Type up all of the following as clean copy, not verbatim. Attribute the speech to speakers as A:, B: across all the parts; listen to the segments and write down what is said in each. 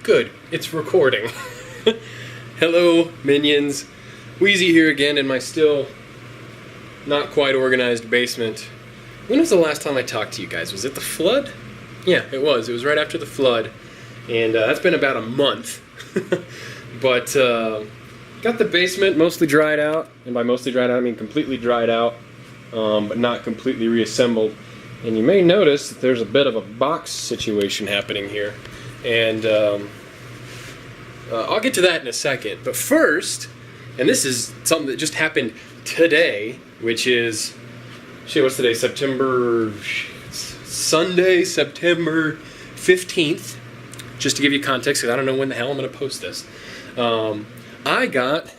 A: Good, it's recording. Hello, minions. Wheezy here again in my still not quite organized basement. When was the last time I talked to you guys? Was it the flood? Yeah, it was. It was right after the flood. And that's been about a month. But got the basement mostly dried out. And by mostly dried out, I mean completely dried out. But not completely reassembled. And you may notice that there's a bit of a box situation happening here. And I'll get to that in a second. But first, and this is something that just happened today, which is, shit, what's today? Sunday, September 15th. Just to give you context, because I don't know when the hell I'm going to post this. I got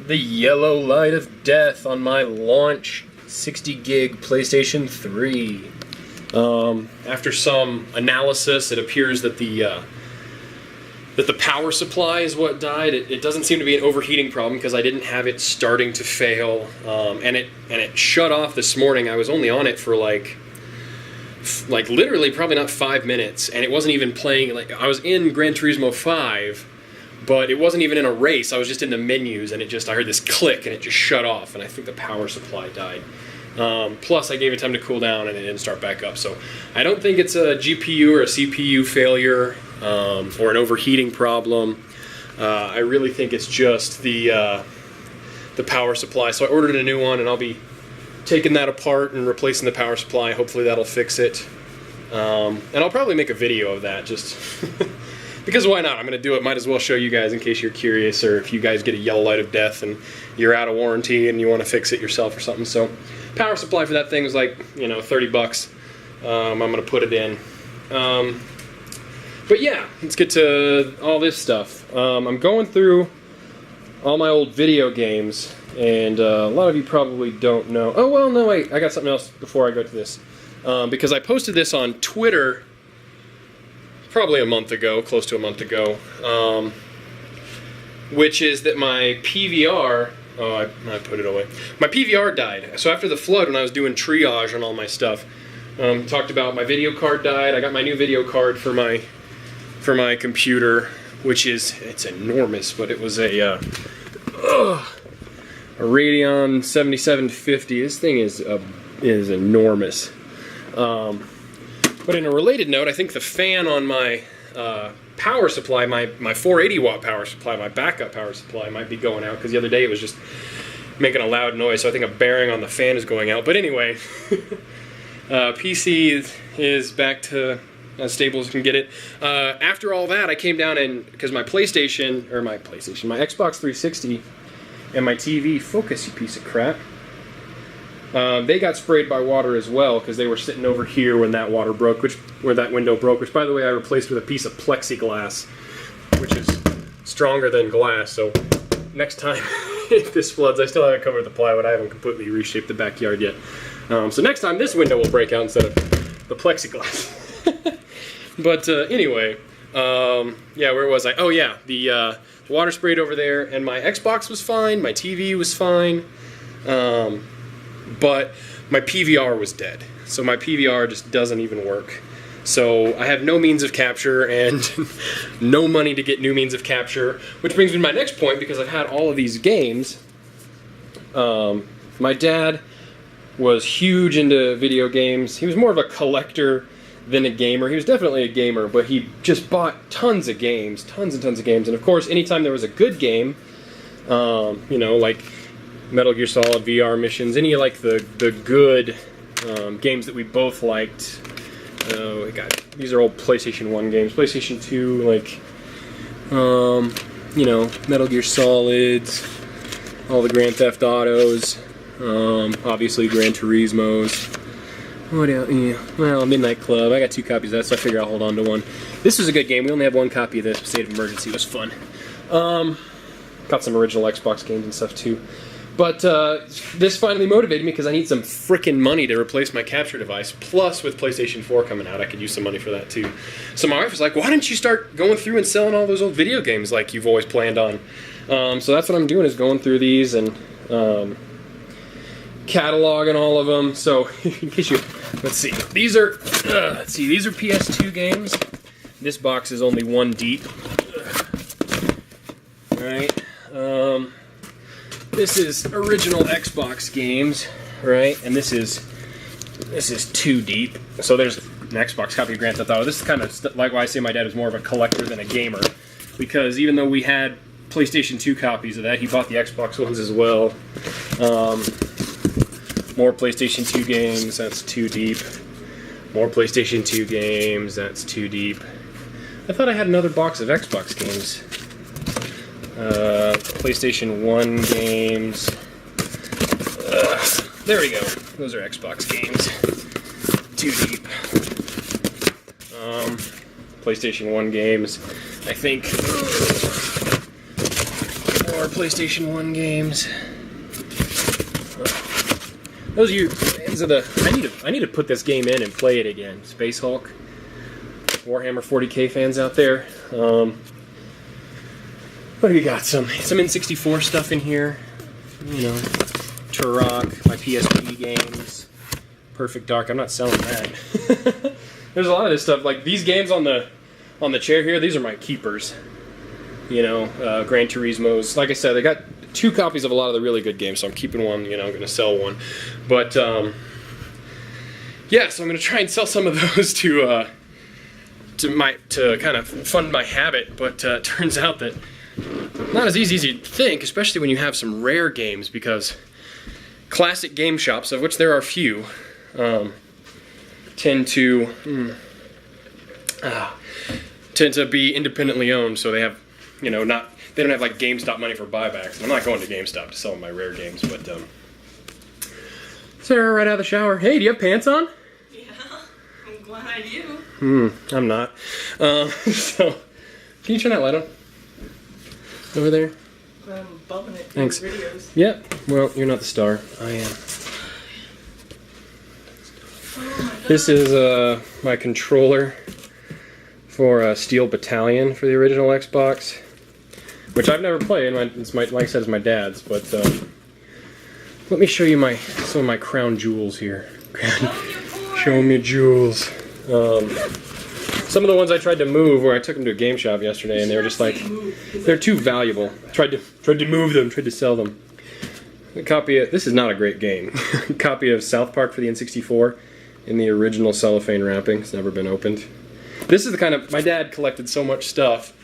A: the yellow light of death on my launch 60 gig PlayStation 3. After some analysis, it appears that the power supply is what died. It doesn't seem to be an overheating problem because I didn't have it starting to fail, and it shut off this morning. I was only on it for like literally probably not 5 minutes, and it wasn't even playing. Like, I was in Gran Turismo 5, but it wasn't even in a race. I was just in the menus, and I heard this click, and it just shut off, and I think the power supply died. Plus, I gave it time to cool down, and it didn't start back up. So I don't think it's a GPU or a CPU failure or an overheating problem. I really think it's just the power supply. So I ordered a new one, and I'll be taking that apart and replacing the power supply. Hopefully that'll fix it. And I'll probably make a video of that, just because why not? I'm going to do it. Might as well show you guys in case you're curious, or if you guys get a yellow light of death and you're out of warranty and you want to fix it yourself or something. So power supply for that thing is like, you know, 30 bucks. I'm going to put it in. But yeah, let's get to all this stuff. I'm going through all my old video games, and a lot of you probably don't know. Oh, well, no, wait, I got something else before I go to this. Because I posted this on Twitter probably a month ago, close to a month ago, which is that my PVR, I put it away. My PVR died. So after the flood, when I was doing triage on all my stuff, talked about my video card died. I got my new video card for my computer, which it's enormous, but it was a Radeon 7750. This thing is enormous. But in a related note, I think the fan on my power supply, my 480 watt power supply, my backup power supply, might be going out, because the other day it was just making a loud noise, so I think a bearing on the fan is going out. But anyway, PC is back to as stable as you can get it. After all that, I came down and, because my Xbox 360 and my TV, focus, you piece of crap, they got sprayed by water as well, because they were sitting over here when that water broke, where that window broke, which, by the way, I replaced with a piece of plexiglass, which is stronger than glass. So next time if this floods, I still haven't covered the plywood. I haven't completely reshaped the backyard yet. So next time this window will break out instead of the plexiglass. But anyway, yeah, where was I? Oh yeah, the water sprayed over there, and my Xbox was fine, my TV was fine, but my PVR was dead. So my PVR just doesn't even work. So I have no means of capture and no money to get new means of capture, which brings me to my next point, because I've had all of these games. My dad was huge into video games. He was more of a collector than a gamer. He was definitely a gamer, but he just bought tons of games, tons and tons of games. And of course, anytime there was a good game, you know, like Metal Gear Solid VR missions, any like the good games that we both liked. We got, these are old PlayStation 1 games. PlayStation 2, like, you know, Metal Gear Solids, all the Grand Theft Autos, obviously Gran Turismos. What else? Yeah. Well, Midnight Club. I got 2 copies of that, so I figure I'll hold on to one. This was a good game. We only have 1 copy of this. State of Emergency. It was fun. Got some original Xbox games and stuff too. But this finally motivated me, because I need some frickin' money to replace my capture device. Plus, with PlayStation 4 coming out, I could use some money for that too. So my wife was like, why don't you start going through and selling all those old video games like you've always planned on? So that's what I'm doing, is going through these and cataloging all of them. So in case you, let's see, these are PS2 games. This box is only one deep. Right. This is original Xbox games, right? And this is two deep. So there's an Xbox copy of Grand Theft Auto. This is kind of like why I say my dad was more of a collector than a gamer, because even though we had PlayStation 2 copies of that, he bought the Xbox ones as well. More PlayStation 2 games, that's two deep. More PlayStation 2 games, that's two deep. I thought I had another box of Xbox games. PlayStation 1 games. There we go. Those are Xbox games. Two deep. PlayStation 1 games. I think more PlayStation 1 games. Those are your fans of the. I need to put this game in and play it again. Space Hulk. Warhammer 40k fans out there. What have you got? Some N64 stuff in here. You know, Turok, my PSP games. Perfect Dark. I'm not selling that. There's a lot of this stuff. Like these games on the chair here. These are my keepers. You know, Gran Turismo's. Like I said, I got 2 copies of a lot of the really good games, so I'm keeping one. You know, I'm going to sell one. But yeah, so I'm going to try and sell some of those to kind of fund my habit. But turns out that not as easy as you'd think, especially when you have some rare games, because classic game shops, of which there are few, tend to be independently owned, so they have, you know, they don't have like GameStop money for buybacks. And I'm not going to GameStop to sell my rare games, but Sarah, right out of the shower. Hey, do you have pants on?
B: Yeah, I'm glad I do.
A: I'm not. So, can you turn that light on? Over there?
B: I'm bumping it.
A: Thanks.
B: Videos.
A: Yeah. Well, you're not the star. I am.
B: Oh,
A: this is my controller for Steel Battalion for the original Xbox, which I've never played. It's like I said, it's my dad's. But let me show you some of my crown jewels here. Show me jewels. Some of the ones I tried to move, where I took them to a game shop yesterday, and they were just like, they're too valuable. Tried to move them, tried to sell them. A copy of, this is not a great game. A copy of South Park for the N64 in the original cellophane wrapping. It's never been opened. This is the kind of, my dad collected so much stuff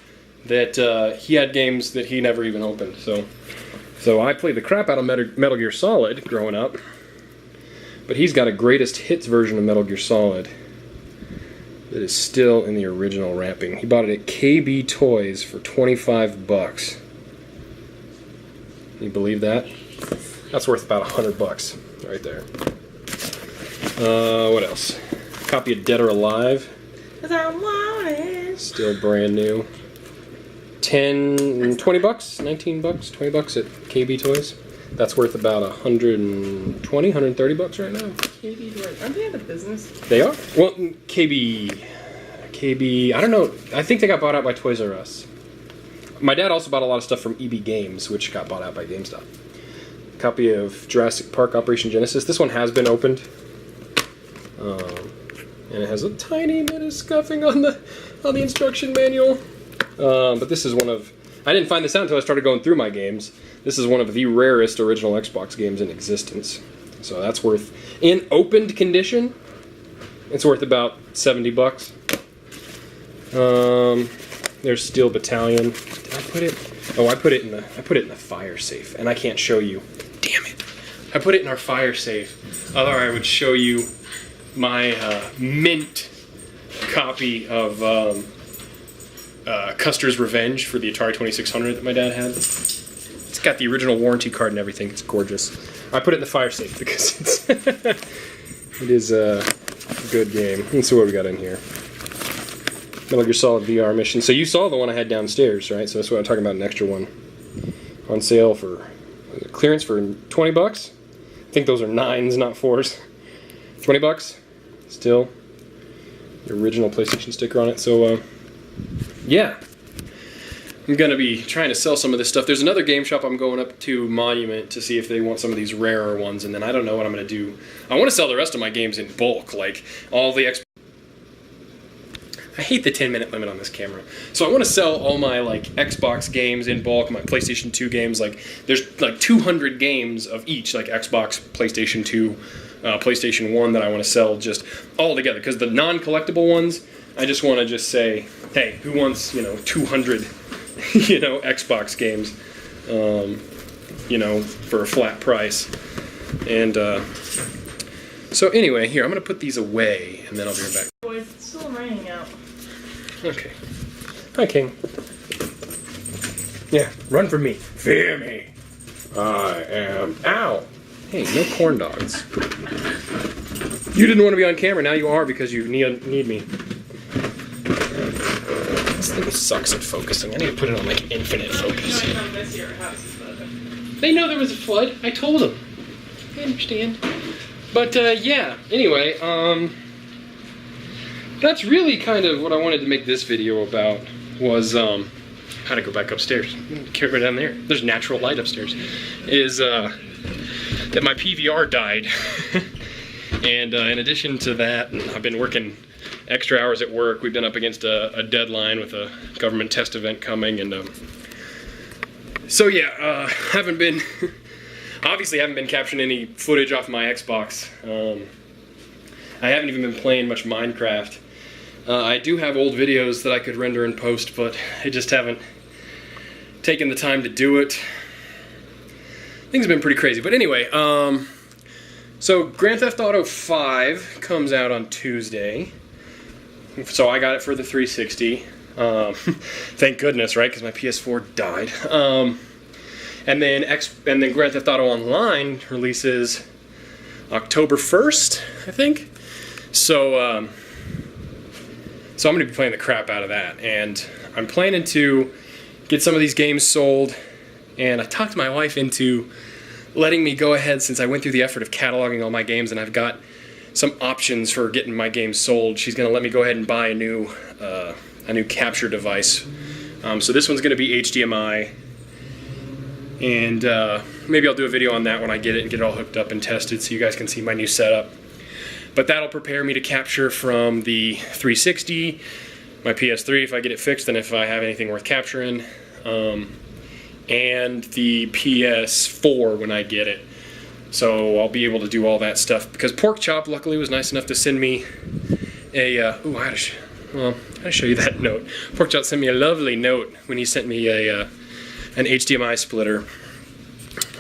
A: that he had games that he never even opened. So I played the crap out of Metal Gear Solid growing up, but he's got a greatest hits version of Metal Gear Solid that is still in the original wrapping. He bought it at KB Toys for 25 bucks. Can you believe that? That's worth about 100 bucks right there. What else? Copy of Dead or Alive. Still brand new. 20 bucks, 19 bucks, 20 bucks at KB Toys. That's worth about 120, 130 bucks right now.
B: KB Toys. Aren't they out of business?
A: They are? Well, KB, I don't know. I think they got bought out by Toys R Us. My dad also bought a lot of stuff from EB Games, which got bought out by GameStop. Copy of Jurassic Park Operation Genesis. This one has been opened. And it has a tiny bit of scuffing on the instruction manual. But this is one of... I didn't find this out until I started going through my games. This is one of the rarest original Xbox games in existence. So that's worth... In opened condition, it's worth about 70 bucks. There's Steel Battalion. Did I put it... Oh, I put it in the fire safe, and I can't show you. Damn it! I put it in our fire safe. Otherwise, I would show you my mint copy of Custer's Revenge for the Atari 2600 that my dad had. It's got the original warranty card and everything. It's gorgeous. I put it in the fire safe because it is a good game. Let's see what we got in here. Metal Gear Solid VR mission. So you saw the one I had downstairs, right? So that's what I'm talking about, an extra one. On sale for clearance for 20 bucks. I think those are 9s, not 4s. 20 bucks. Still. The original PlayStation sticker on it. So, yeah. I'm going to be trying to sell some of this stuff. There's another game shop I'm going up to, Monument, to see if they want some of these rarer ones. And then I don't know what I'm going to do. I want to sell the rest of my games in bulk. Like, all the... I I hate the 10-minute limit on this camera. So I want to sell all my like Xbox games in bulk, my PlayStation 2 games. Like there's like 200 games of each, like Xbox, PlayStation 2, PlayStation 1 that I want to sell just all together. Because the non-collectible ones, I just want to just say, hey, who wants 200 Xbox games, for a flat price. And so anyway, here I'm gonna put these away, and then I'll be right back.
B: Boys, it's still raining out.
A: Okay. Hi, King. Yeah, run from me. Fear me. I am. Ow. Hey, no corn dogs. You didn't want to be on camera. Now you are because you need me. This thing sucks at focusing. I need to put it on like infinite focus. They know there was a flood. I told them. I understand. But yeah. Anyway, that's really kind of what I wanted to make this video about. Was how to go back upstairs. Get right down there. There's natural light upstairs. Is that my PVR died. And in addition to that, I've been working extra hours at work. We've been up against a deadline with a government test event coming, and so yeah, obviously haven't been capturing any footage off my Xbox. I haven't even been playing much Minecraft. I do have old videos that I could render and post, but I just haven't taken the time to do it. Things have been pretty crazy, but anyway, so Grand Theft Auto 5 comes out on Tuesday. So I got it for the 360. Thank goodness, right? Because my PS4 died. And then Grand Theft Auto Online releases October 1st, I think. So I'm going to be playing the crap out of that, and I'm planning to get some of these games sold. And I talked my wife into letting me go ahead, since I went through the effort of cataloging all my games, and I've got some options for getting my games sold. She's going to let me go ahead and buy a new capture device. So this one's going to be HDMI, and maybe I'll do a video on that when I get it and get it all hooked up and tested, so you guys can see my new setup. But that'll prepare me to capture from the 360, my PS3 if I get it fixed and if I have anything worth capturing, and the PS4 when I get it. So I'll be able to do all that stuff, because Pork Chop luckily was nice enough to send me a I had to show you that note. Pork Chop sent me a lovely note when he sent me an HDMI splitter.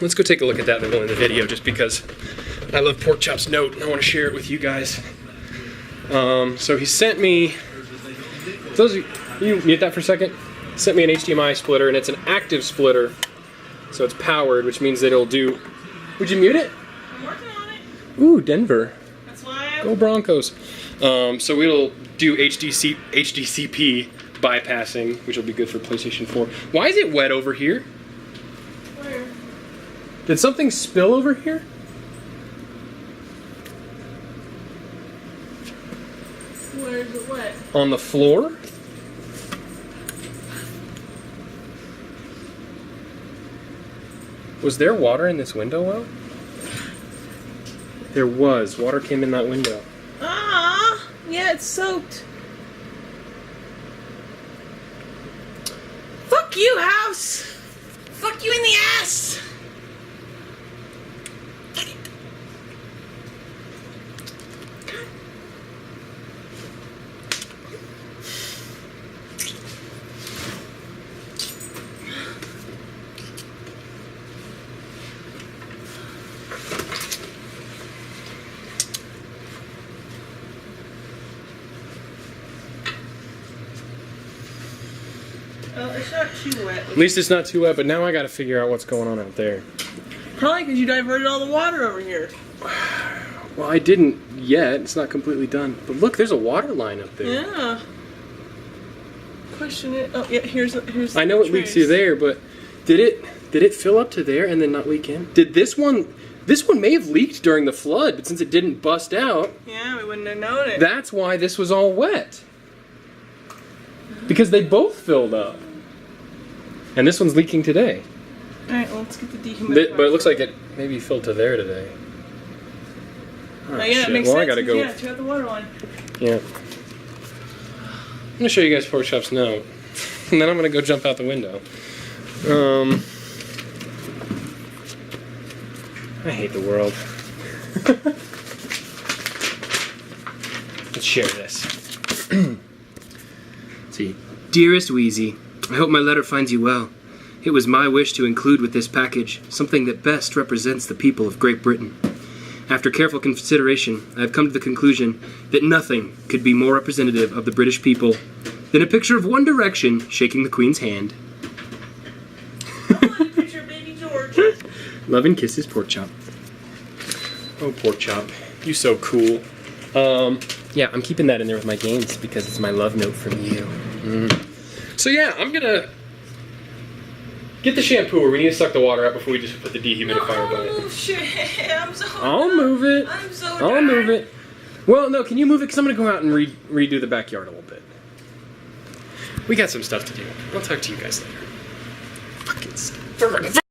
A: Let's go take a look at that in the video, just because I love Pork Chop's note and I want to share it with you guys. So he sent me, you mute that for a second? He sent me an HDMI splitter, and it's an active splitter, so it's powered, which means that it'll do. Would you mute it?
B: I'm working on it.
A: Ooh, Denver.
B: That's why
A: Go Broncos. So it'll do HDCP bypassing, which will be good for PlayStation 4. Why is it wet over here?
B: Where?
A: Did something spill over here?
B: Where's it wet?
A: On the floor? Was there water in this window well? There was. Water came in that window.
B: Ah, yeah, it's soaked. Fuck you, house. Fuck you in the ass. It's not too wet.
A: At least it's not too wet, but now I gotta figure out what's going on out there.
B: Probably because you diverted all the water over here.
A: Well, I didn't yet. It's not completely done. But look, there's a water line up there.
B: Yeah. Question it. Oh, yeah. Here's.
A: I know it leaks through there, but did it fill up to there and then not leak in? Did this one? This one may have leaked during the flood, but since it didn't bust out,
B: yeah, we wouldn't have known it.
A: That's why this was all wet. Because they both filled up. And this one's leaking today.
B: Alright, well, let's get the dehumidifier.
A: But it looks like it maybe filled to there today. Oh,
B: yeah,
A: shit.
B: it makes
A: well,
B: sense.
A: I gotta go.
B: Yeah, check out the water line.
A: Yeah. gonna show you guys Pork Chop's note, and then I'm gonna go jump out the window. I hate the world. Let's share this. Let's see. Dearest Wheezy, I hope my letter finds you well. It was my wish to include with this package something that best represents the people of Great Britain. After careful consideration, I have come to the conclusion that nothing could be more representative of the British people than a picture of One Direction shaking the Queen's hand.
B: I want a picture of Baby George.
A: Love and kisses, Pork Chop. Oh, Pork Chop, you so cool. Yeah, I'm keeping that in there with my games because it's my love note from you. So yeah, I'm gonna get the shampooer. We need to suck the water out before we just put the dehumidifier by it.
B: Oh shit! I'm so.
A: I'll move it.
B: I'm so.
A: I'll move it. Well, no, can you move it? Because I'm gonna go out and redo the backyard a little bit. We got some stuff to do. I'll talk to you guys later. Fucking.